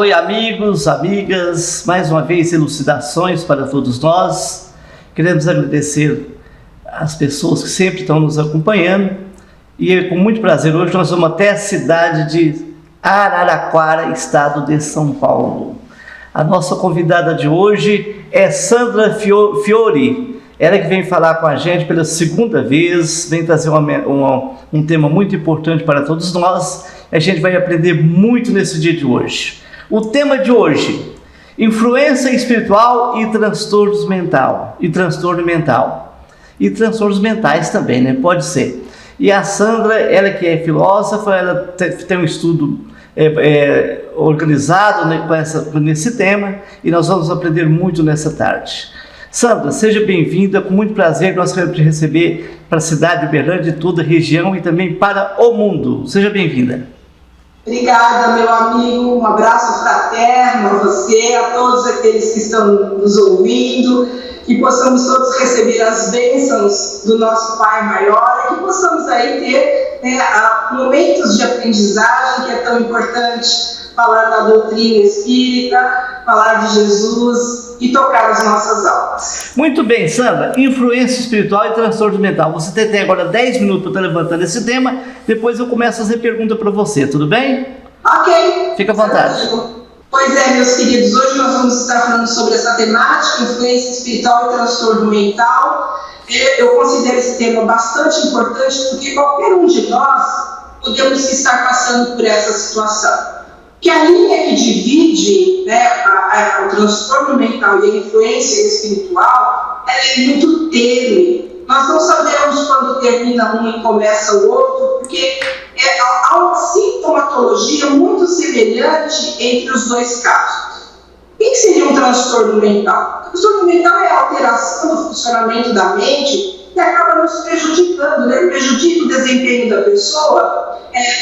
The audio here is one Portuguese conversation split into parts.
oi, amigos, amigas, mais uma vez elucidações para todos nós. Queremos agradecer as pessoas que sempre estão nos acompanhando e com muito prazer hoje nós vamos até a cidade de Araraquara, estado de São Paulo. A nossa convidada de hoje é Sandra Fiore, ela que vem falar com a gente pela segunda vez, vem trazer um tema muito importante para todos nós. A gente vai aprender muito nesse dia de hoje. O tema de hoje: influência espiritual e transtorno mental. E transtornos mentais também, né? Pode ser. E a Sandra, ela que é filósofa, ela tem um estudo organizado, né, nesse tema, e nós vamos aprender muito nessa tarde. Sandra, seja bem-vinda, com muito prazer nós queremos te receber para a cidade de Uberlândia, de toda a região e também para o mundo. Seja bem-vinda. Obrigada, meu amigo, um abraço fraterno a você, a todos aqueles que estão nos ouvindo, que possamos todos receber as bênçãos do nosso Pai Maior e que possamos aí ter momentos de aprendizagem, que é tão importante, falar da doutrina espírita, falar de Jesus e tocar as nossas almas. Muito bem, Sandra, influência espiritual e transtorno mental. Você tem agora 10 minutos para estar levantando esse tema, depois eu começo a fazer pergunta para você, tudo bem? Ok. Fica à vontade. Pois é, meus queridos, hoje nós vamos estar falando sobre essa temática, influência espiritual e transtorno mental. Eu considero esse tema bastante importante porque qualquer um de nós podemos estar passando por essa situação. Que a linha que divide, né, o transtorno mental e a influência espiritual é muito tênue. Nós não sabemos quando termina um e começa o outro, porque há uma sintomatologia muito semelhante entre os dois casos. O que seria um transtorno mental? O transtorno mental é a alteração do funcionamento da mente que acaba nos prejudicando, né? Prejudica o desempenho da pessoa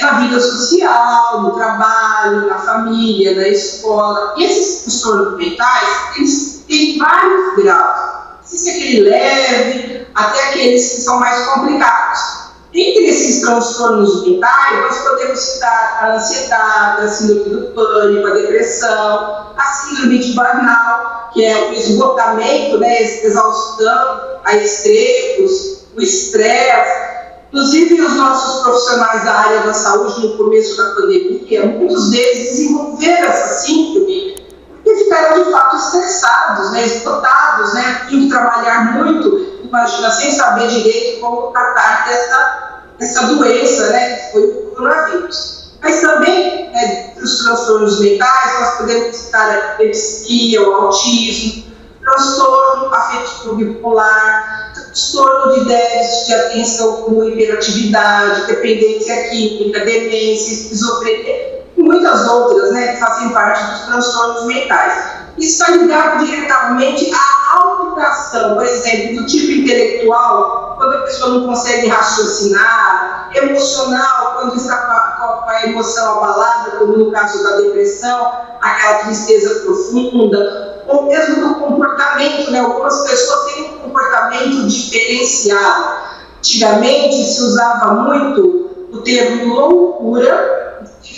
na vida social, no trabalho, na família, na escola. E esses transtornos mentais, eles têm vários graus. Existe aquele leve, até aqueles que são mais complicados. Entre esses transtornos mentais, nós podemos citar a ansiedade, a síndrome do pânico, a depressão, a síndrome de burnout, que é o esgotamento, né, exaustão, a estresse, o estresse. Inclusive, os nossos profissionais da área da saúde, no começo da pandemia, muitos deles desenvolveram essa síndrome porque ficaram, de fato, estressados, né, esgotados, né, tinham que trabalhar muito, imagina, sem saber direito como tratar dessa doença, né, que foi o coronavírus. Mas também, os transtornos mentais, nós podemos citar a epilepsia, o autismo, transtorno afetivo bipolar, transtorno de déficit de atenção como hiperatividade, dependência química, demência, esquizofrenia e muitas outras, né, que fazem parte dos transtornos mentais. Isso está ligado diretamente à alteração, por exemplo, do tipo intelectual, quando a pessoa não consegue raciocinar, emocional, quando está com a emoção abalada, como no caso da depressão, aquela tristeza profunda, ou mesmo do comportamento, né? Algumas pessoas têm um comportamento diferenciado. Antigamente se usava muito o termo loucura.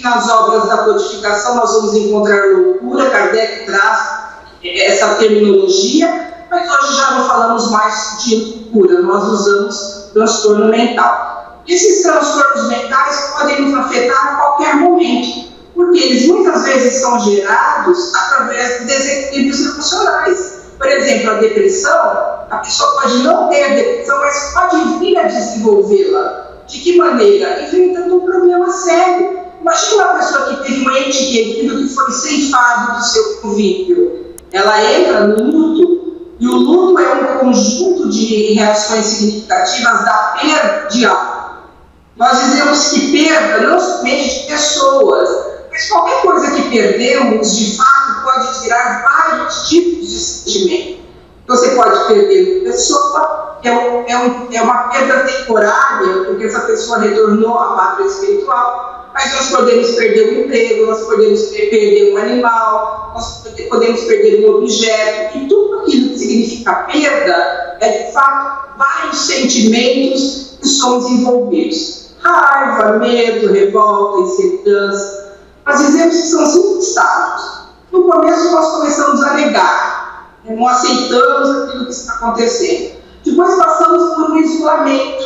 Nas obras da codificação nós vamos encontrar loucura, Kardec traz essa terminologia, mas hoje já não falamos mais de loucura, nós usamos transtorno mental. Esses transtornos mentais podem nos afetar a qualquer momento, porque eles muitas vezes são gerados através de desequilíbrios emocionais. Por exemplo, a depressão, a pessoa pode não ter depressão, mas pode vir a desenvolvê-la. De que maneira? Enfrentando um problema sério. Imagina uma pessoa que teve um ente querido que foi ceifado do seu convívio. Ela entra no luto, e o luto é um conjunto de reações significativas da perda de algo. Nós dizemos que perda não somente de pessoas, mas qualquer coisa que perdemos, de fato, pode tirar vários tipos de sentimento. Você pode perder uma pessoa, é uma perda temporária, porque essa pessoa retornou à pátria espiritual, mas nós podemos perder um emprego, nós podemos perder um animal, nós podemos perder um objeto, e tudo aquilo que significa perda é, de fato, vários sentimentos que são desenvolvidos. Raiva, medo, revolta, insegurança. Nós dizemos que são 5 estados. No começo nós começamos a negar, não aceitamos aquilo que está acontecendo. Depois passamos por um isolamento,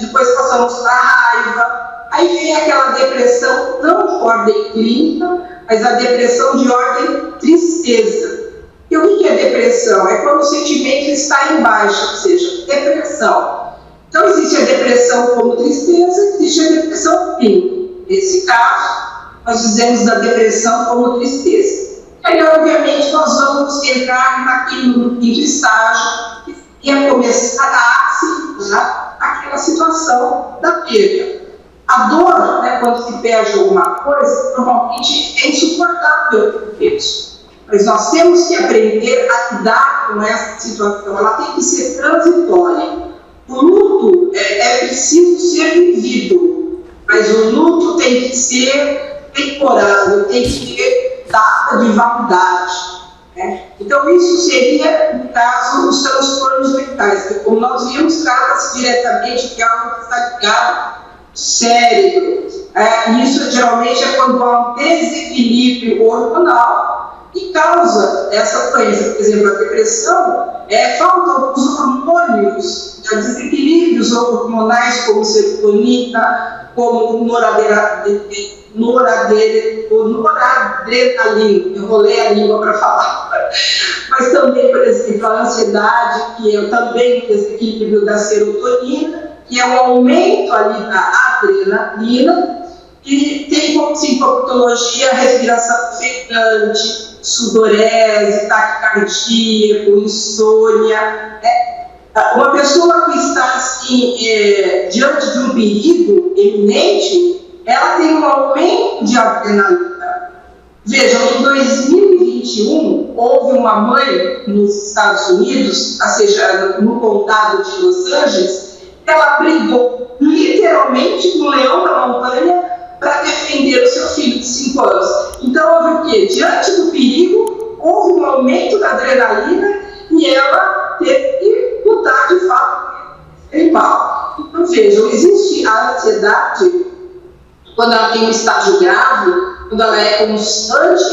depois passamos para a raiva, aí vem aquela depressão não de ordem clínica, mas a depressão de ordem tristeza. E o que é depressão? É quando o sentimento está em baixa, ou seja, depressão. Então existe a depressão como tristeza, existe a depressão clínica. Nesse caso, nós dizemos da depressão como tristeza. E aí, obviamente, nós vamos entrar no quinto estágio, que é começar a assimilar aquela situação da perda. A dor, quando se perde alguma coisa, normalmente é insuportável para o peso. Mas nós temos que aprender a lidar com essa situação. Ela tem que ser transitória. O luto é preciso ser vivido, mas o luto tem que ser temporário, tem que ter data de validade. Então, isso seria, no caso, os transtornos mentais, que, como nós vimos, trata-se diretamente de algo que está ligado ao cérebro. Isso geralmente é quando há um desequilíbrio hormonal que causa essa doença. Por exemplo, a depressão falta dos hormônios, desequilíbrios hormonais como serotonina, como noradrenalina, enrolei a língua para falar, mas também, por exemplo, a ansiedade, que é também o desequilíbrio da serotonina, que é o aumento ali da adrenalina, e tem como sintomatologia respiração ofegante, sudorese, taquicardia, insônia. Uma pessoa que está assim, diante de um perigo iminente, ela tem um aumento de adrenalina. Vejam, em 2021, houve uma mãe nos Estados Unidos, ou seja, no condado de Los Angeles, ela brigou literalmente com o leão da montanha para defender o seu filho de 5 anos. Então, houve o quê? Diante do perigo, houve um aumento da adrenalina e ela teve que lutar de fato mal. Então, vejam, existe a ansiedade, quando ela tem um estágio grave, quando ela é constante,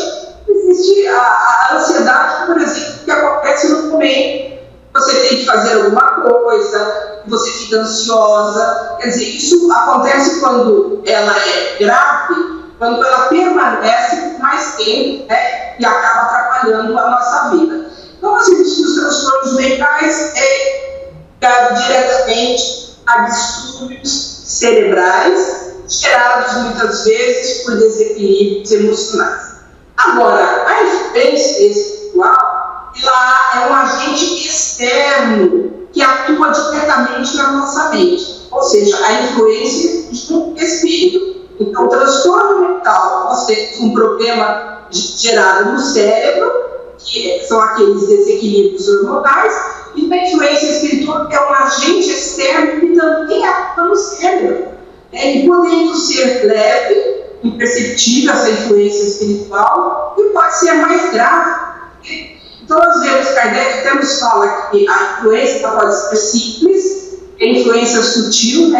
existe a ansiedade, por exemplo, que acontece no momento. Você tem que fazer alguma coisa, você fica ansiosa. Quer dizer, isso acontece quando ela é grave, quando ela permanece por mais tempo, e acaba atrapalhando a nossa vida. Então, nós vimos que os transtornos mentais ligado diretamente a distúrbios cerebrais, gerados muitas vezes por desequilíbrios emocionais. Agora, a influência espiritual, ela é um agente externo que atua diretamente na nossa mente, ou seja, a influência de um espírito. Então, o transtorno mental, nós temos um problema gerado no cérebro, que são aqueles desequilíbrios hormonais, e a influência espiritual é um agente externo que também atua no cérebro. E podendo ser leve, imperceptível essa influência espiritual, e pode ser mais grave. Então, às vezes, Kardec até nos fala que a influência pode ser simples, a influência sutil,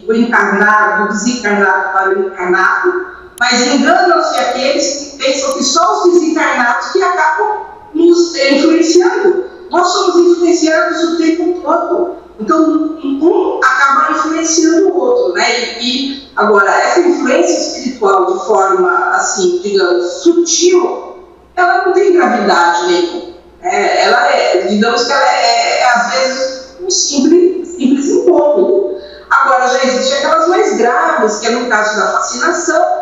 do encarnado, do desencarnado para o encarnado, mas enganam-se aqueles que pensam que só os desencarnados que acabam nos influenciando. Nós somos influenciados o tempo todo. Então, um acaba influenciando o outro, E agora, essa influência espiritual de forma, assim, digamos, sutil, ela não tem gravidade nenhuma. Digamos que ela às vezes, um simples incômodo. Agora, já existem aquelas mais graves, que é no caso da fascinação.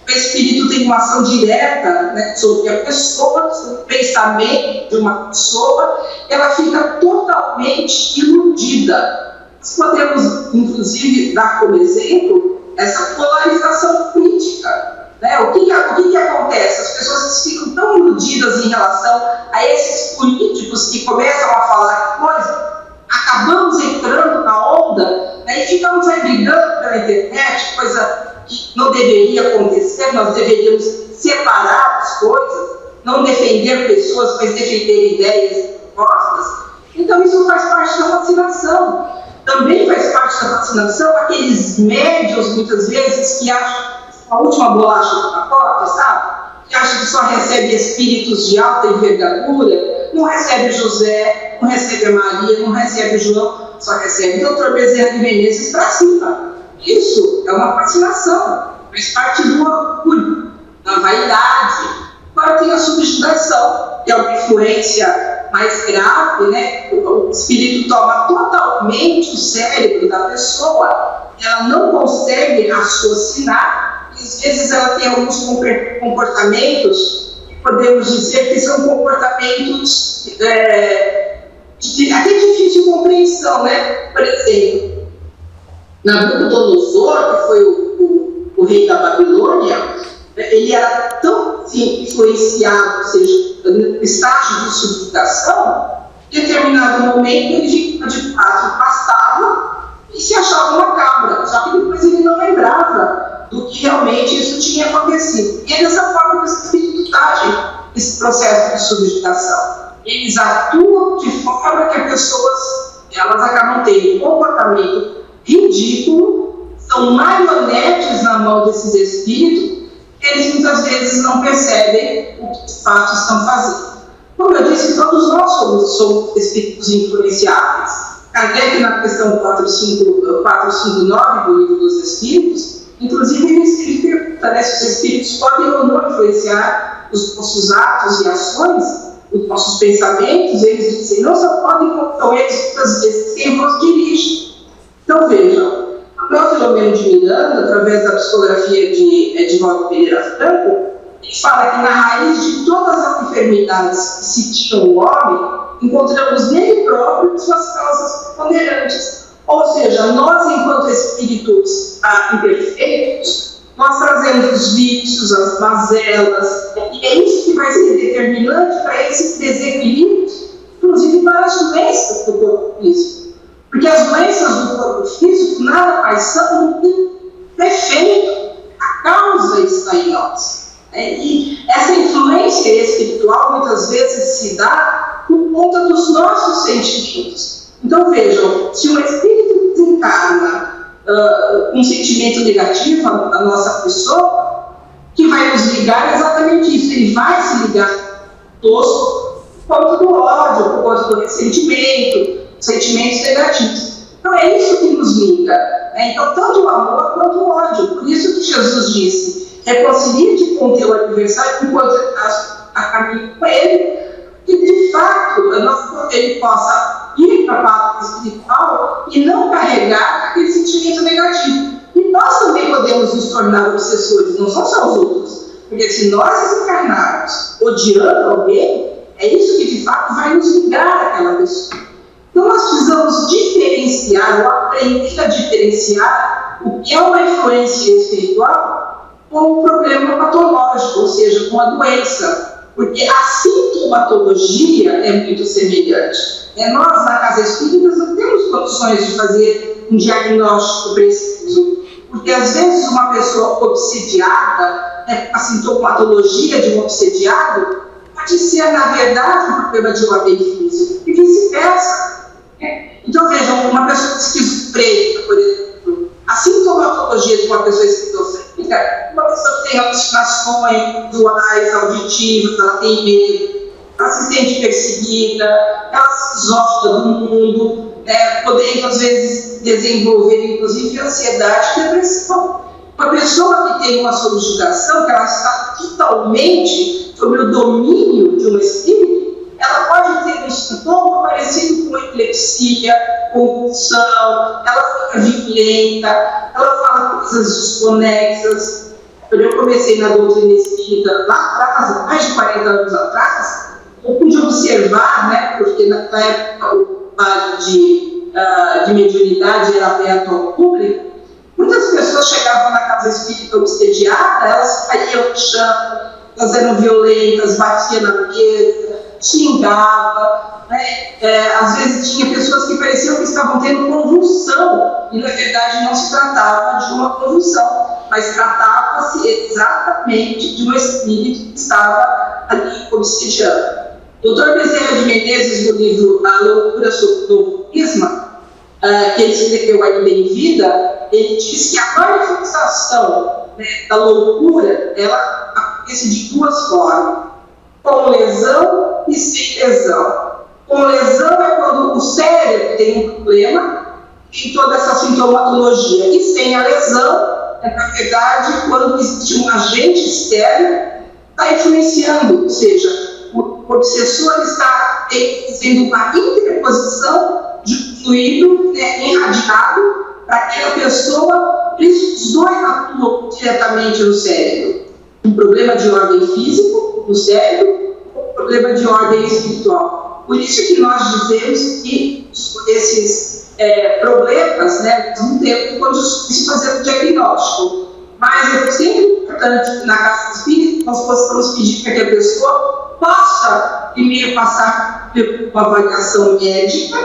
O espírito tem uma ação direta, sobre a pessoa, sobre o pensamento de uma pessoa, ela fica totalmente iludida. Nós podemos, inclusive, dar como exemplo essa polarização política. O que acontece? As pessoas ficam tão iludidas em relação a esses políticos que começam a falar coisa, acabamos entrando na onda, e ficamos aí brigando pela internet, coisa que não deveria acontecer. Nós deveríamos separar as coisas, não defender pessoas, mas defender ideias e propostas. Então, isso faz parte da vacinação. Também faz parte da vacinação aqueles médios, muitas vezes, que acham a última bolacha do pacote, sabe? que acha que só recebe espíritos de alta envergadura, não recebe José, não recebe a Maria, não recebe o João, só recebe o Dr. Bezerra de Menezes para cima. Isso é uma fascinação, faz parte do orgulho, da vaidade. Agora tem a subjugação, que é uma influência mais grave, né? O espírito toma totalmente o cérebro da pessoa, ela não consegue raciocinar, e às vezes ela tem alguns comportamentos que podemos dizer que são comportamentos até difícil de compreensão, né? Por exemplo, Nabucodonosor, que foi o rei da Babilônia, ele era tão influenciado, ou seja, no estágio de subjugação, que em determinado momento ele de fato pastava e se achava uma cabra, só que depois ele não lembrava do que realmente isso tinha acontecido. E é dessa forma que os espíritos agem esse processo de subjugação. Eles atuam de forma que as pessoas elas acabam tendo um comportamento ridículo, são marionetes na mão desses espíritos, eles muitas vezes não percebem o que de fato estão fazendo. Como eu disse, todos nós somos espíritos influenciáveis. Kardec, na questão 459 do Livro dos Espíritos, inclusive ele pergunta, né, se os espíritos podem ou não influenciar os nossos atos e ações, os nossos pensamentos. Eles dizem, não só podem, então eles muitas vezes quem nos dirige. Então vejam, o próprio Filomeno de Miranda, através da psicografia de Edivaldo Pereira Franco, ele fala que na raiz de todas as enfermidades que sitiam o homem, encontramos nele próprio suas causas preponderantes. Ou seja, nós, enquanto espíritos imperfeitos, nós trazemos os vícios, as mazelas, e é isso que vai ser determinante para esses desequilíbrios, inclusive para as doenças do corpo físico. Porque as doenças do corpo físico nada mais são do que defeito. A causa está em nós. E essa influência espiritual muitas vezes se dá por conta dos nossos sentimentos. Então vejam, se um espírito desencarna um sentimento negativo na nossa pessoa, que vai nos ligar é exatamente isso. Ele vai se ligar tosco por conta do ódio, por conta do ressentimento, sentimentos negativos. Então é isso que nos liga. Então tanto o amor quanto o ódio. Por isso que Jesus disse, reconcilie-te com o teu adversário enquanto estás a caminho com ele, que de fato ele possa ir para a parte espiritual e não carregar aquele sentimento negativo. E nós também podemos nos tornar obsessores, não são só os outros. Porque se nós desencarnarmos odiando alguém, é isso que de fato vai nos ligar àquela pessoa. Então nós precisamos diferenciar, ou aprender a diferenciar o que é uma influência espiritual com um problema patológico, ou seja, com a doença. Porque a sintomatologia é muito semelhante. Nós, na Casa Espírita, não temos condições de fazer um diagnóstico preciso, porque às vezes uma pessoa obsediada, a sintomatologia de um obsediado, pode ser, na verdade, um problema de um apego físico, e vice-versa. Então, vejam, uma pessoa esquizofrênica, por exemplo, a sintomatologia de uma pessoa esquizofrênica, uma pessoa que tem alucinações visuais, auditivas, ela tem medo, ela se sente perseguida, ela se isola do mundo, podendo, às vezes, desenvolver, inclusive, ansiedade e depressão. Uma pessoa que tem uma subjugação, que ela está totalmente sob o domínio de um espírito, ela pode ter um sintoma parecido com epilepsia, convulsão, ela fica violenta, ela fala coisas desconexas. Quando eu comecei na doutrina espírita, lá atrás, mais de 40 anos atrás, eu pude observar, né, porque na época o trabalho de mediunidade era aberto ao público, muitas pessoas chegavam na casa espírita obsediada, elas caíam no chão, elas eram violentas, batiam na mesa, xingavam, às vezes tinha pessoas que pareciam que estavam tendo convulsão, e na verdade não se tratava de uma convulsão, mas tratava-se exatamente de um espírito que estava ali obsediando. Dr. Bezerra de Menezes, no livro A Loucura sobre o Prisma, que ele escreveu ainda em vida, ele diz que a manifestação da loucura, ela acontece de duas formas, com lesão e sem lesão. Com lesão é quando o cérebro tem um problema, tem toda essa sintomatologia, e sem a lesão é, na verdade, quando existe um agente externo está influenciando, ou seja, o obsessor está fazendo uma interposição de um fluido, né, irradiado para aquela pessoa, os dois atuam diretamente no cérebro. Um problema de ordem físico no cérebro, um problema de ordem espiritual. Por isso que nós dizemos que esses problemas, né, não temos condições de fazer o diagnóstico. Mas é sempre importante que na casa espírita nós possamos pedir para que a pessoa possa primeiro passar por uma avaliação médica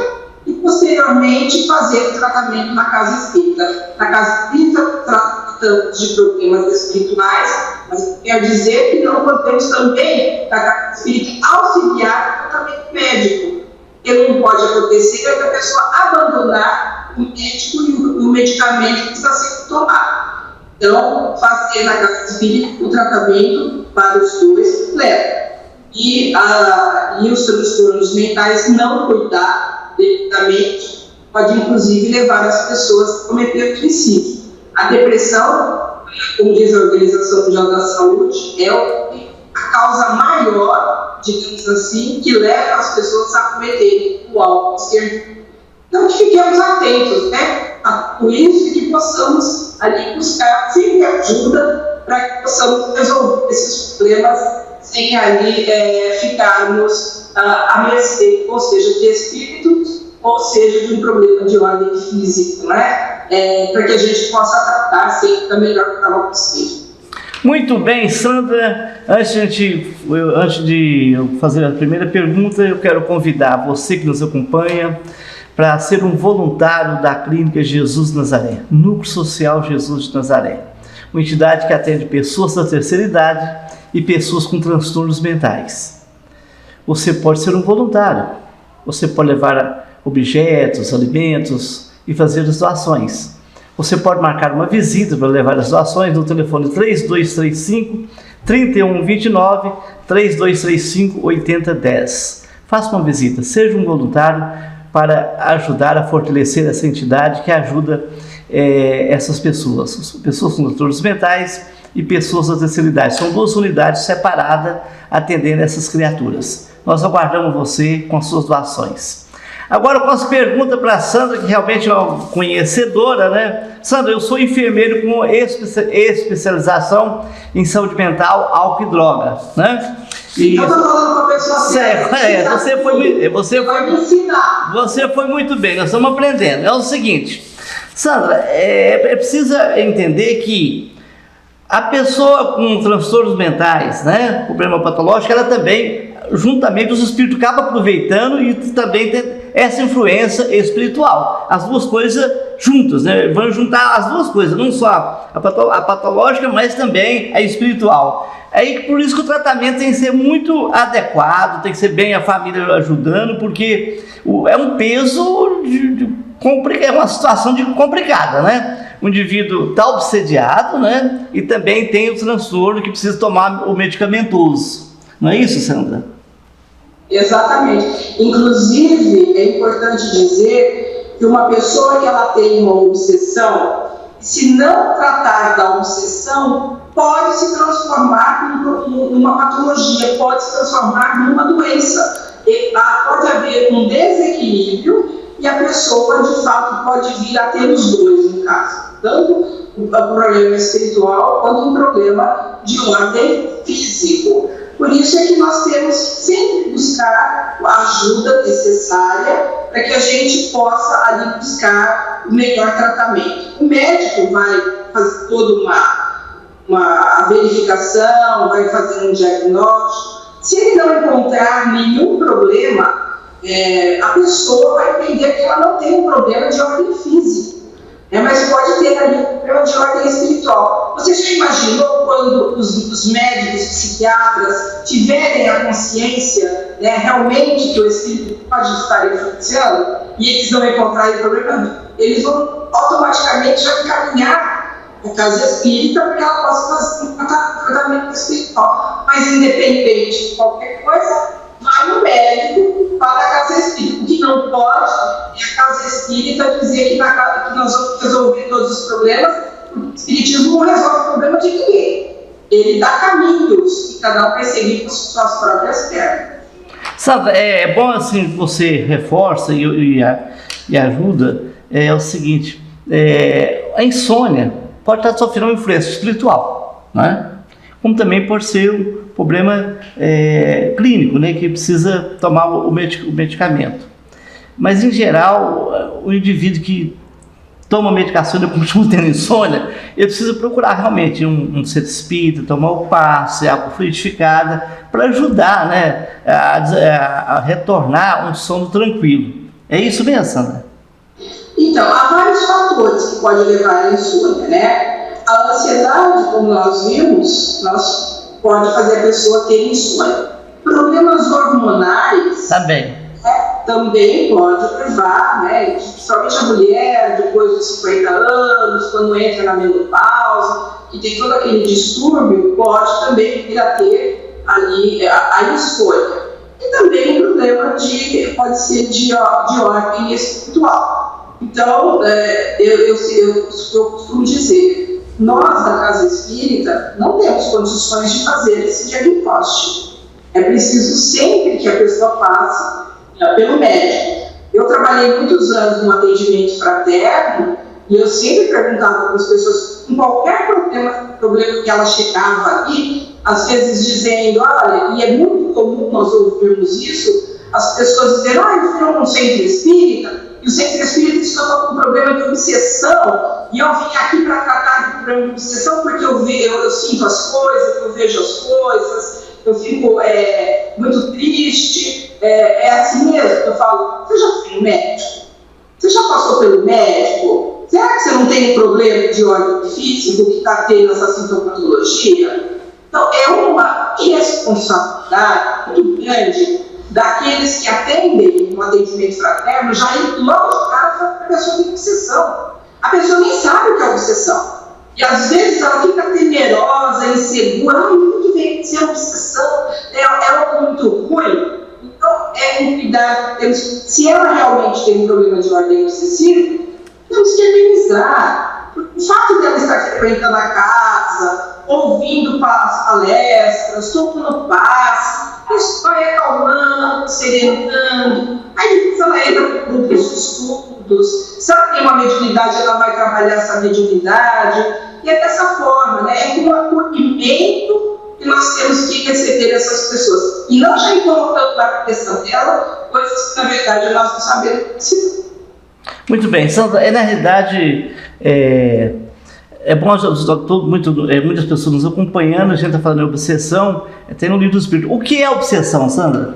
e posteriormente fazer o tratamento na casa espírita. Na casa espírita tratamos de problemas espirituais, mas quer dizer que não podemos também, na casa espírita, auxiliar o tratamento médico. Porque não pode acontecer é que a pessoa abandonar o médico e o medicamento que está sendo tomado. Então, fazer na casa espírita o tratamento para os dois leva. E os transtornos mentais não cuidar devidamente pode, inclusive, levar as pessoas a cometer suicídio. A depressão, como diz a Organização Mundial da Saúde, é a causa maior, digamos assim, que leva as pessoas a cometerem o auto-extermínio. Então, que fiquemos atentos, né, a tudo isso e que possamos ali buscar sempre ajuda para que possamos resolver esses problemas sem ali ficarmos à mercê, ou seja, de espíritos, ou seja, de um problema de ordem física, né? Para que a gente possa tratar sempre da melhor forma possível. Muito bem, Sandra, antes de eu fazer a primeira pergunta, eu quero convidar você que nos acompanha para ser um voluntário da Clínica Jesus de Nazaré, Núcleo Social Jesus de Nazaré, uma entidade que atende pessoas da terceira idade e pessoas com transtornos mentais. Você pode ser um voluntário, você pode levar objetos, alimentos e fazer as doações. Você pode marcar uma visita para levar as doações no telefone 3235-3129, 3235-8010. Faça uma visita, seja um voluntário para ajudar a fortalecer essa entidade que ajuda essas pessoas com transtornos mentais e pessoas da terceira idade. São duas unidades separadas atendendo essas criaturas. Nós aguardamos você com as suas doações. Agora eu faço pergunta para a Sandra, que realmente é uma conhecedora, né? Sandra, eu sou enfermeiro com especialização em saúde mental, álcool e droga, né? E eu estou falando com a pessoa certa. Você foi muito bem, nós estamos aprendendo. É o seguinte, Sandra, é preciso entender que a pessoa com transtornos mentais, né, problema patológico, ela também, juntamente os espíritos, acabam aproveitando e também tem essa influência espiritual. As duas coisas juntas, né? Vão juntar as duas coisas, não só a patológica, mas também a espiritual. Aí por isso que o tratamento tem que ser muito adequado, tem que ser bem a família ajudando, porque é um peso é uma situação complicada, né? O indivíduo está obsediado, né? E também tem o transtorno que precisa tomar o medicamentoso. Não é isso, Sandra? Exatamente. Inclusive, é importante dizer que uma pessoa que ela tem uma obsessão, se não tratar da obsessão, pode se transformar numa patologia, pode se transformar numa doença. Pode haver um desequilíbrio e a pessoa, de fato, pode vir a ter os dois, no caso. Tanto um problema espiritual quanto um problema de ordem físico. Por isso é que nós temos que sempre buscar a ajuda necessária para que a gente possa ali buscar o melhor tratamento. O médico vai fazer toda uma verificação, vai fazer um diagnóstico. Se ele não encontrar nenhum problema, a pessoa vai entender que ela não tem um problema de ordem física. Mas pode ter ali um problema de ordem espiritual. Você já imaginou quando os médicos, psiquiatras tiverem a consciência, né, realmente que o espírito pode estar influenciando e eles não encontrarem problema, eles vão automaticamente já encaminhar a casa espírita para que ela possa fazer um tratamento espiritual. Mas, independente de qualquer coisa, vai no médico para a casa espírita. O que não pode é a casa espírita dizer que nós vamos resolver todos os problemas, porque o espiritismo não resolve o problema de ninguém. Ele dá caminhos e cada um vai seguir com suas próprias pernas. Sabe, é bom assim, você reforça e ajuda, é o seguinte, a insônia pode estar sofrendo uma influência espiritual, né? Como também pode ser um problema clínico, né? Que precisa tomar o medicamento. Mas, em geral, o indivíduo que toma medicação e continua tendo insônia, ele precisa procurar realmente um centro espírita, tomar o passe, água fluidificada, para ajudar, né, a retornar um sono tranquilo. É isso mesmo, Sandra? Então, há vários fatores que podem levar à insônia, né? A ansiedade, como nós vimos, pode fazer a pessoa ter insônia. Problemas hormonais também pode levar, né? Principalmente a mulher, depois dos 50 anos, quando entra na menopausa, que tem todo aquele distúrbio, pode também vir a ter ali a insônia. E também o problema pode ser de ordem espiritual. Então, eu costumo dizer, nós da Casa Espírita não temos condições de fazer esse diagnóstico. É preciso sempre que a pessoa passe pelo médico. Eu trabalhei muitos anos no atendimento fraterno e eu sempre perguntava para as pessoas, em qualquer problema que ela chegava ali, às vezes dizendo, olha, e é muito comum nós ouvirmos isso, as pessoas dizendo, eu fui num centro espírita, e o centro espírita diz que eu estou com um problema de obsessão, e eu vim aqui para tratar do problema de obsessão porque eu sinto as coisas, eu vejo as coisas, eu fico muito triste. É assim mesmo que eu falo, você já foi no médico? Você já passou pelo médico? Será que você não tem um problema de ordem físico que está tendo essa sintomatologia? Então, é uma responsabilidade muito grande daqueles que atendem no atendimento fraterno, já ir logo de cara a pessoa tem obsessão. A pessoa nem sabe o que é obsessão. E às vezes ela fica temerosa, insegura, o que vem de ser obsessão? É algo muito ruim. Então, um cuidado. Se ela realmente tem um problema de ordem obsessiva, temos que amenizar. O fato dela estar frequentando a casa, ouvindo as palestras, tomando passe, isso vai acalmando, serenando. Aí depois ela entra para outros estudos. Se ela tem uma mediunidade, ela vai trabalhar essa mediunidade. E é dessa forma, né? É um acolhimento que nós temos que receber essas pessoas. E não já ir colocando na cabeça dela coisas que, na verdade, nós não sabemos precisar. Muito bem, Sandra, na realidade, é bom muitas pessoas nos acompanhando, a gente está falando de obsessão, tem no livro do Espírito. O que é obsessão, Sandra?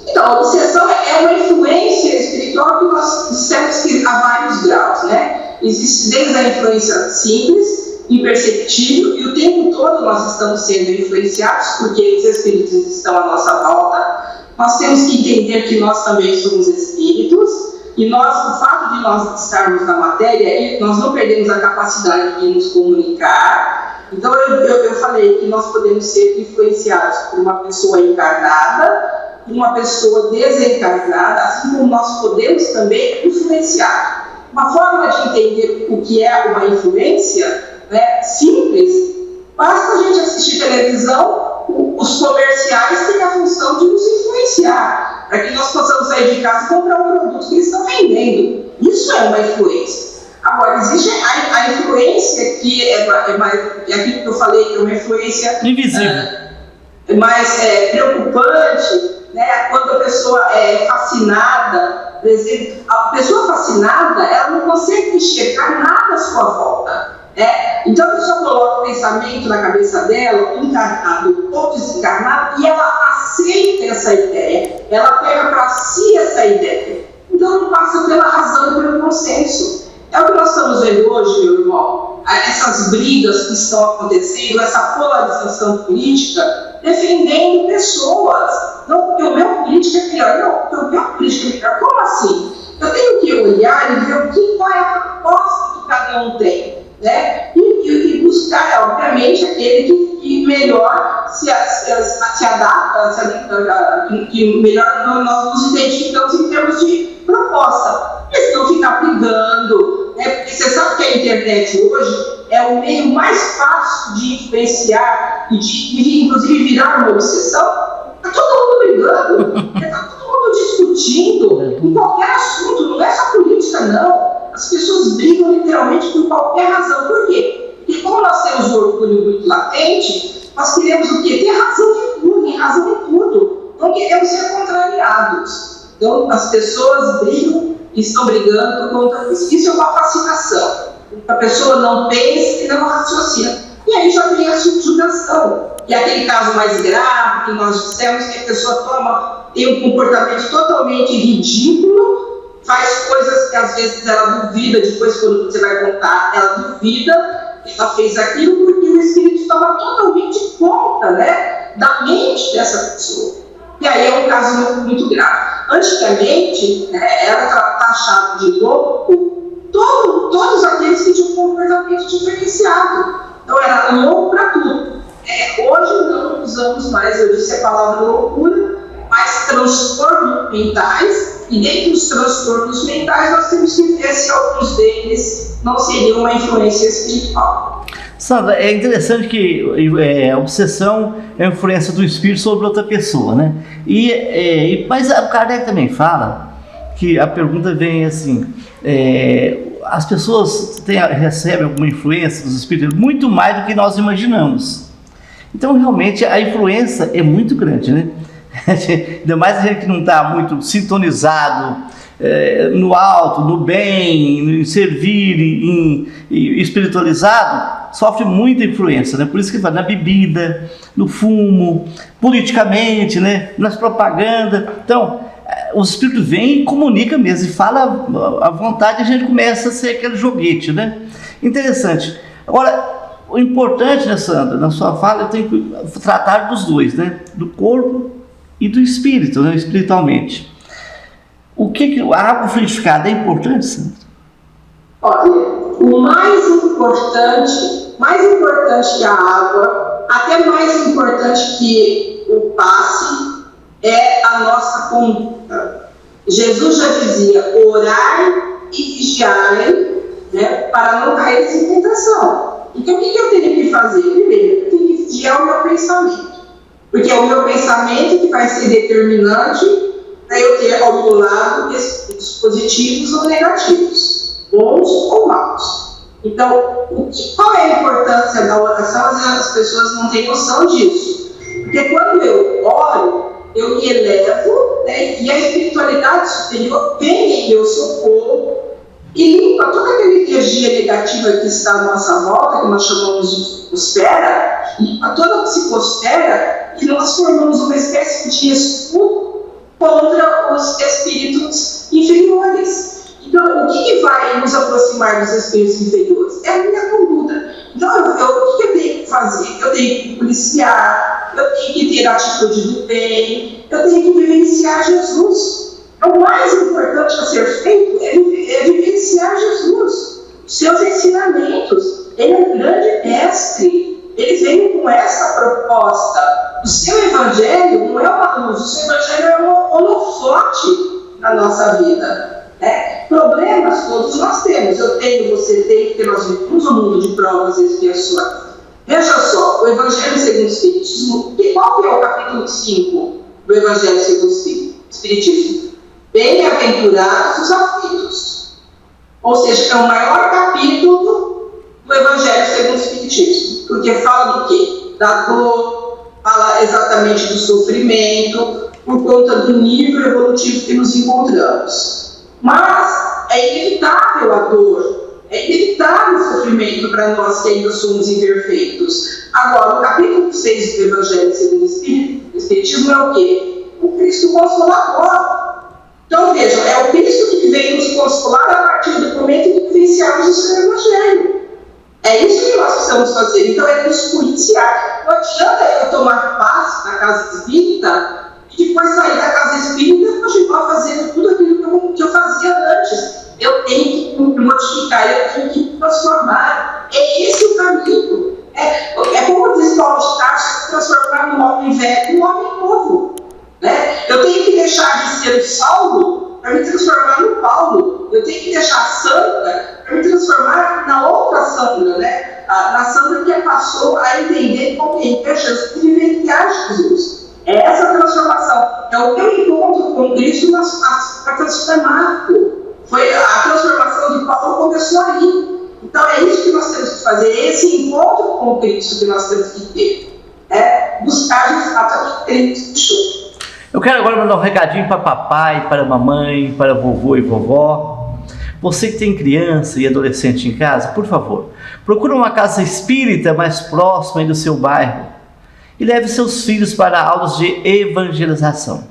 Então, a obsessão é uma influência espiritual que nós dissemos que há vários graus, né? Existe desde a influência simples, imperceptível, e o tempo todo nós estamos sendo influenciados, porque os espíritos estão à nossa volta. Nós temos que entender que nós também somos espíritos, e o fato de nós estarmos na matéria, nós não perdemos a capacidade de nos comunicar. Então, eu falei que nós podemos ser influenciados por uma pessoa encarnada, por uma pessoa desencarnada, assim como nós podemos também influenciar. Uma forma de entender o que é uma influência, né, simples, basta a gente assistir televisão, os comerciais têm a função de nos influenciar, para que nós possamos sair de casa e comprar um produto que eles estão vendendo. Isso é uma influência. Agora, existe a influência que é aquilo que eu falei, que é uma influência invisível, mais preocupante, né? Quando a pessoa é fascinada, por exemplo, a pessoa fascinada, ela não consegue enxergar nada à sua volta. Então a pessoa coloca o pensamento na cabeça dela, encarnado ou desencarnado, e ela aceita essa ideia, ela pega para si essa ideia. Então não passa pela razão e pelo consenso. É o que nós estamos vendo hoje, meu irmão, essas brigas que estão acontecendo, essa polarização política, defendendo pessoas. Não porque o meu político é melhor, não, porque o meu político é melhor. Como assim? Eu tenho que olhar e ver qual é a proposta que cada um tem. né? E buscar, obviamente, aquele que melhor se adapta, que melhor nós nos identificamos em termos de proposta. Eles não ficar brigando, né? Porque você sabe que a internet hoje é o meio mais fácil de influenciar e de inclusive virar uma obsessão. Está todo mundo brigando, está todo mundo discutindo em qualquer assunto, não é só política, não. As pessoas brigam literalmente por qualquer razão. Por quê? Porque como nós temos um orgulho muito latente, nós queremos o quê? Ter razão de tudo, em razão de tudo. Não queremos ser contrariados. Então, as pessoas brigam e estão brigando por conta disso. Isso é uma fascinação. A pessoa não pensa e não raciocina. E aí já vem a subjugação. E aquele caso mais grave que nós dissemos, que a pessoa tem um comportamento totalmente ridículo, faz coisas que às vezes ela duvida, depois quando você vai contar, ela duvida, ela fez aquilo porque o espírito toma totalmente conta, né, da mente dessa pessoa. E aí é um caso muito grave. Antigamente, né, era taxado de louco todos aqueles que tinham um comportamento diferenciado. Então era louco para tudo. Hoje não usamos mais, eu disse a palavra loucura, mas transtornos mentais, e dentro dos transtornos mentais nós temos que ver se alguns deles não seriam uma influência espiritual. Sandra, é interessante que a obsessão é a influência do espírito sobre outra pessoa, né? Mas o Kardec também fala que a pergunta vem assim, as pessoas recebem alguma influência dos espíritos muito mais do que nós imaginamos. Então, realmente, a influência é muito grande, né? Ainda mais a gente que não está muito sintonizado no alto, no bem, em servir, em espiritualizado, sofre muita influência, né? Por isso que fala na bebida, no fumo, politicamente, né? Nas propagandas. Então, o espírito vem e comunica mesmo, e fala à vontade, a gente começa a ser aquele joguete, né? Interessante. Agora, o importante, né, Sandra, na sua fala, eu tenho que tratar dos dois, né? Do corpo e do espírito, né? Espiritualmente. A água fluidificada é importante, Sandra? Olha, o mais importante que a água, até mais importante que o passe, é a nossa conduta. Jesus já dizia, orai e vigiai, né, para não cair em tentação. Então, o que eu tenho que fazer? Primeiro, eu tenho que vigiar o meu pensamento. Porque é o meu pensamento que vai ser determinante para eu ter ao meu lado espíritos positivos ou negativos, bons ou maus. Então, qual é a importância da oração? Às vezes as pessoas não têm noção disso. Porque quando eu oro, eu me elevo, né, e a espiritualidade superior vem em meu socorro e limpa toda aquela energia negativa que está à nossa volta, que nós chamamos de psicosfera, limpa toda a psicosfera e nós formamos uma espécie de escudo contra os espíritos inferiores. Então, o que vai nos aproximar dos espíritos inferiores? É a minha conduta. Então, o que eu tenho que fazer? Eu tenho que policiar, eu tenho que ter a atitude do bem, eu tenho que vivenciar Jesus. O mais importante a ser feito é vivenciar Jesus, seus ensinamentos. Ele é um grande mestre, ele veio com essa proposta. O seu evangelho não é uma luz, o seu evangelho é um holofote na nossa vida. Né? Problemas todos nós temos, eu tenho, você tem, porque nós vivemos um mundo de provas e expiações. Veja só, o Evangelho segundo o Espiritismo, qual que é o capítulo 5 do Evangelho segundo o Espiritismo? Bem-aventurados os aflitos. Ou seja, é o maior capítulo do Evangelho segundo o Espiritismo, porque fala do quê? Da dor, fala exatamente do sofrimento, por conta do nível evolutivo que nos encontramos. Mas é inevitável a dor, é inevitável o sofrimento para nós que ainda somos imperfeitos. Agora, o capítulo 6 do Evangelho segundo o Espiritismo é o quê? O Cristo Consolador. Então, vejam, é o Cristo que vem nos consolar a partir do momento em que vivenciamos o seu Evangelho. É isso que nós precisamos fazer. Então, é nos policiar. Não adianta eu tomar paz na casa espírita e depois sair da casa espírita e continuar fazendo tudo aquilo que eu fazia antes. Eu tenho que modificar, eu tenho que transformar. É deixar de ser o Saulo para me transformar no Paulo. Eu tenho que deixar a Sandra para me transformar na outra Sandra, né? Na Sandra que passou a entender e compreender Jesus e vivenciar Jesus. É essa transformação. É o meu encontro com Cristo para transformar. Foi a transformação de Paulo começou ali. Então é isso que nós temos que fazer, esse encontro com Cristo que nós temos que ter. Buscar de fato aquilo que ele deixou. Eu quero agora mandar um recadinho para papai, para mamãe, para vovô e vovó. Você que tem criança e adolescente em casa, por favor, procure uma casa espírita mais próxima aí do seu bairro e leve seus filhos para aulas de evangelização.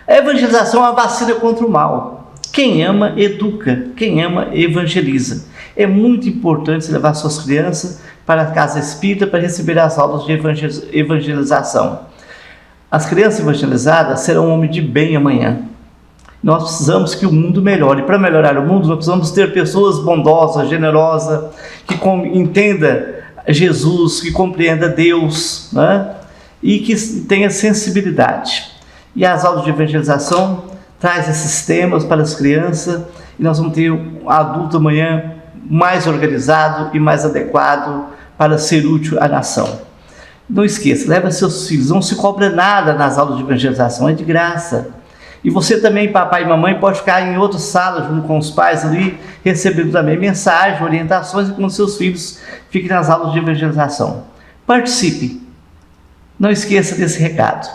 A evangelização é uma vacina contra o mal. Quem ama, educa. Quem ama, evangeliza. É muito importante levar suas crianças para a casa espírita para receber as aulas de evangelização. As crianças evangelizadas serão homens de bem amanhã. Nós precisamos que o mundo melhore. Para melhorar o mundo, nós precisamos ter pessoas bondosas, generosas, que entenda Jesus, que compreenda Deus, né? E que tenha sensibilidade. E as aulas de evangelização traz esses temas para as crianças e nós vamos ter um adulto amanhã mais organizado e mais adequado para ser útil à nação. Não esqueça, leva seus filhos, não se cobra nada nas aulas de evangelização, é de graça. E você também, papai e mamãe, pode ficar em outra sala junto com os pais ali, recebendo também mensagens, orientações, e com seus filhos fiquem nas aulas de evangelização. Participe, não esqueça desse recado.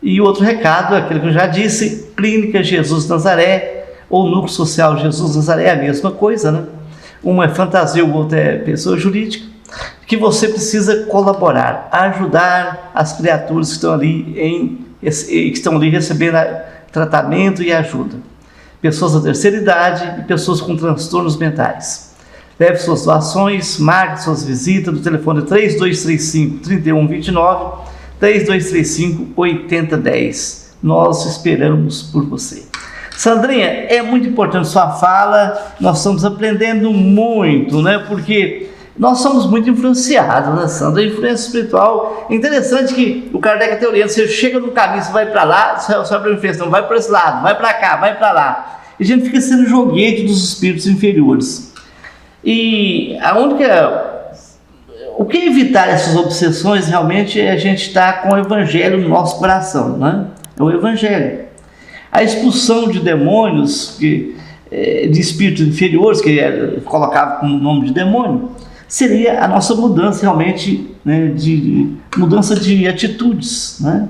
E outro recado, aquele que eu já disse, Clínica Jesus Nazaré, ou Núcleo Social Jesus Nazaré, é a mesma coisa, né? Uma é fantasia, o outro é pessoa jurídica, que você precisa colaborar, ajudar as criaturas que estão ali recebendo tratamento e ajuda. Pessoas da terceira idade e pessoas com transtornos mentais. Leve suas doações, marque suas visitas no telefone 3235-3129, 3235-8010. Nós esperamos por você. Sandrinha, é muito importante sua fala, nós estamos aprendendo muito, né? Porque nós somos muito influenciados, né, Sandra? A influência espiritual é interessante que o Kardec tem orientado, você chega no caminho, você vai para lá, você vai para a influência, não, vai para esse lado, vai para cá, vai para lá. E a gente fica sendo joguete dos espíritos inferiores. E o que evitar essas obsessões realmente é a gente estar com o Evangelho no nosso coração, né? É o Evangelho. A expulsão de demônios, de espíritos inferiores, que é colocado como nome de demônio, seria a nossa mudança realmente, né, de mudança de atitudes, né?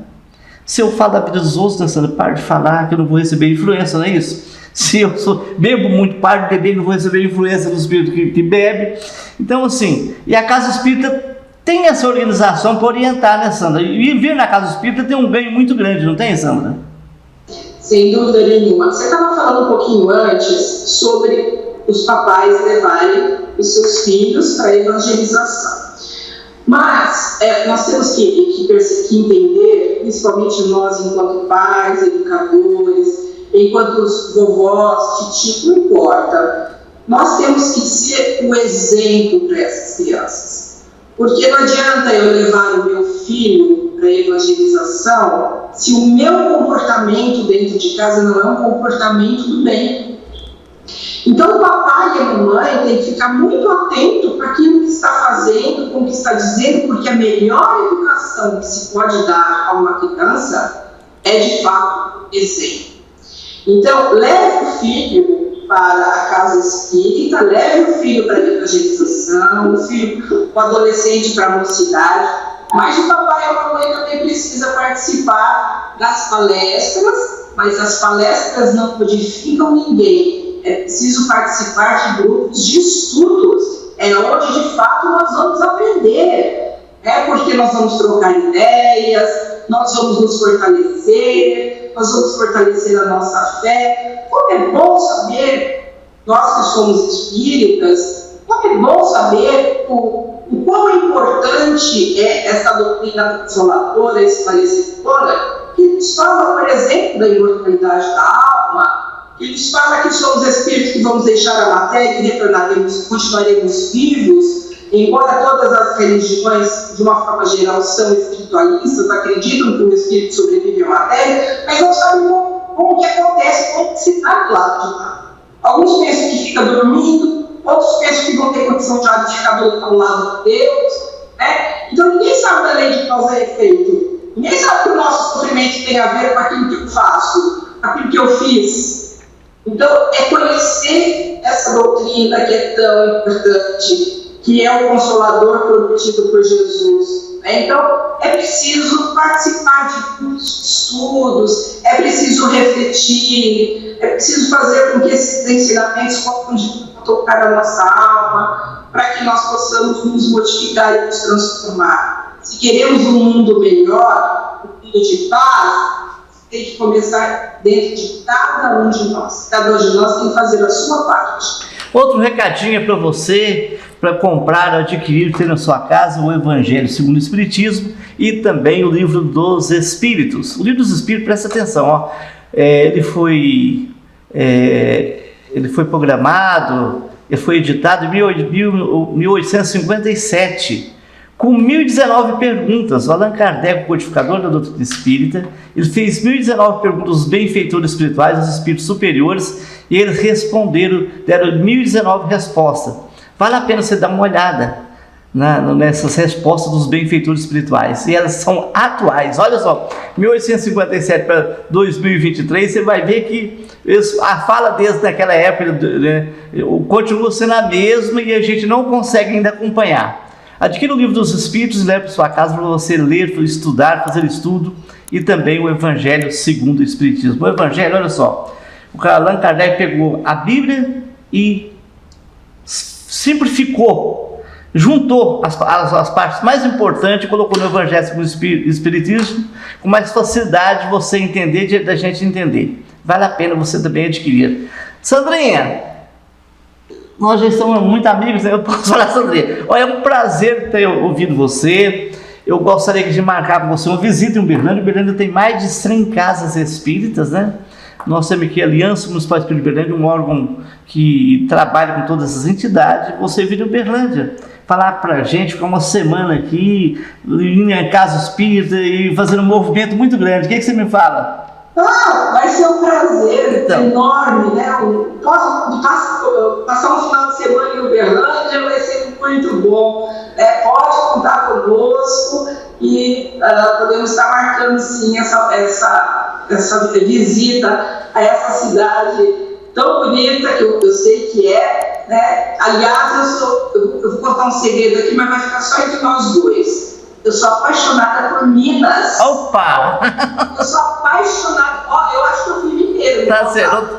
Se eu falo da vida dos outros, né, Sandra, pare de falar que eu não vou receber influência, não é isso? Se eu bebo muito, pare de beber, não vou receber influência do espírito que bebe. Então, assim, e a casa espírita tem essa organização para orientar, né, Sandra? E vir na casa espírita tem um ganho muito grande, não tem, Sandra? Sem dúvida nenhuma. Você estava falando um pouquinho antes sobre os papais levarem os seus filhos para a evangelização. Mas nós temos que entender, principalmente nós enquanto pais, educadores, enquanto os vovós, titios, não importa. Nós temos que ser o exemplo para essas crianças. Porque não adianta eu levar o meu filho para a evangelização se o meu comportamento dentro de casa não é um comportamento do bem. Então o papai e a mamãe têm que ficar muito atento para aquilo que está fazendo, com o que está dizendo, porque a melhor educação que se pode dar a uma criança é de fato exemplo. Então leve o filho para a casa espírita, leve o filho para a evangelização, o adolescente para a mocidade, mas o papai e a mamãe também precisam participar das palestras, mas as palestras não modificam ninguém. É preciso participar de grupos de estudos, é onde de fato nós vamos aprender, porque nós vamos trocar ideias, nós vamos nos fortalecer, nós vamos fortalecer a nossa fé. Como é bom saber, nós que somos espíritas, como é bom saber o quão importante é essa doutrina consoladora, esclarecedora, que nos fala, por exemplo, da imortalidade da alma, que nos fala que somos espíritos que vamos deixar a matéria, que retornaremos, continuaremos vivos, embora todas as religiões, de uma forma geral, são espiritualistas, acreditam que o espírito sobrevive à matéria, mas não sabem como que acontece, como que se dá do lado de lá. Alguns pensam que fica dormindo, outros pensam que vão ter condição já de ficar do lado de Deus, né? Então ninguém sabe da lei de causa e efeito. Ninguém sabe que o nosso sofrimento tem a ver com aquilo que eu faço, aquilo que eu fiz. Então é conhecer essa doutrina que é tão importante, que é o Consolador prometido por Jesus. Então, é preciso participar de cursos, estudos, é preciso refletir, é preciso fazer com que esses ensinamentos possam tocar a nossa alma, para que nós possamos nos modificar e nos transformar. Se queremos um mundo melhor, um mundo de paz, tem que começar dentro de cada um de nós. Cada um de nós tem que fazer a sua parte. Outro recadinho é para você, para comprar, adquirir, ter na sua casa o Evangelho segundo o Espiritismo e também o Livro dos Espíritos. O Livro dos Espíritos, presta atenção, ó, ele foi programado, ele foi editado em 1857, com 1019 perguntas. O Allan Kardec, codificador da doutrina espírita, ele fez 1019 perguntas aos benfeitores espirituais, aos espíritos superiores, e eles deram 1019 respostas. Vale a pena você dar uma olhada nessas respostas dos benfeitores espirituais, e elas são atuais. Olha só, 1857 para 2023, você vai ver que a fala desde naquela época, né, continua sendo a mesma e a gente não consegue ainda acompanhar. Adquira o Livro dos Espíritos e leve para sua casa para você ler, estudar, fazer estudo, e também o Evangelho segundo o Espiritismo. O Evangelho, olha só, o Allan Kardec pegou a Bíblia e simplificou, juntou as partes mais importantes e colocou no Evangelho segundo o Espiritismo, com mais facilidade de você entender, da gente entender. Vale a pena você também adquirir. Sandrinha, nós já estamos muito amigos, né? Eu posso falar, Sandrinha? Olha, é um prazer ter ouvido você. Eu gostaria de marcar com você uma visita em Uberlândia. Uberlândia tem mais de 100 casas espíritas, né? Nós temos aqui a Aliança Municipal Espírita de Uberlândia, um órgão que trabalha com todas essas entidades. Você vir em Uberlândia, falar pra gente, ficar uma semana aqui, em casa espírita e fazer um movimento muito grande. O que você me fala? Vai ser um prazer enorme, né? Passar um final de semana em Uberlândia vai ser muito bom. Pode contar conosco e podemos estar marcando sim essa visita a essa cidade tão bonita que eu sei que é, né? Aliás, eu vou contar um segredo aqui, mas vai ficar só entre nós dois. Eu sou apaixonada por Minas. Opa! Eu sou apaixonada. Eu acho que eu fui mineiro. Tá certo.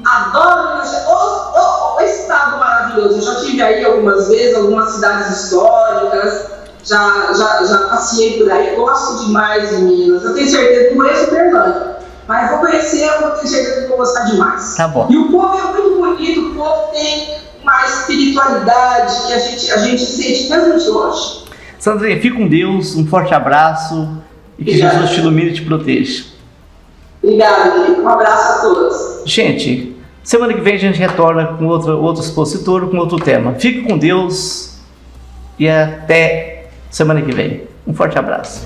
Adoro Minas. O estado maravilhoso. Eu já estive aí algumas vezes, algumas cidades históricas. Já passei por aí. Gosto demais de Minas. Eu tenho certeza que não conheço Uberlândia, mas vou conhecer, eu tenho certeza que vou gostar demais. Tá bom. E o povo é muito bonito. O povo tem uma espiritualidade que a gente sente mesmo de longe. Sandrinha, fique com Deus, um forte abraço e que Jesus te ilumine e te proteja. Obrigada, Felipe. Um abraço a todos. Gente, semana que vem a gente retorna com outro expositor, com outro tema. Fique com Deus e até semana que vem. Um forte abraço.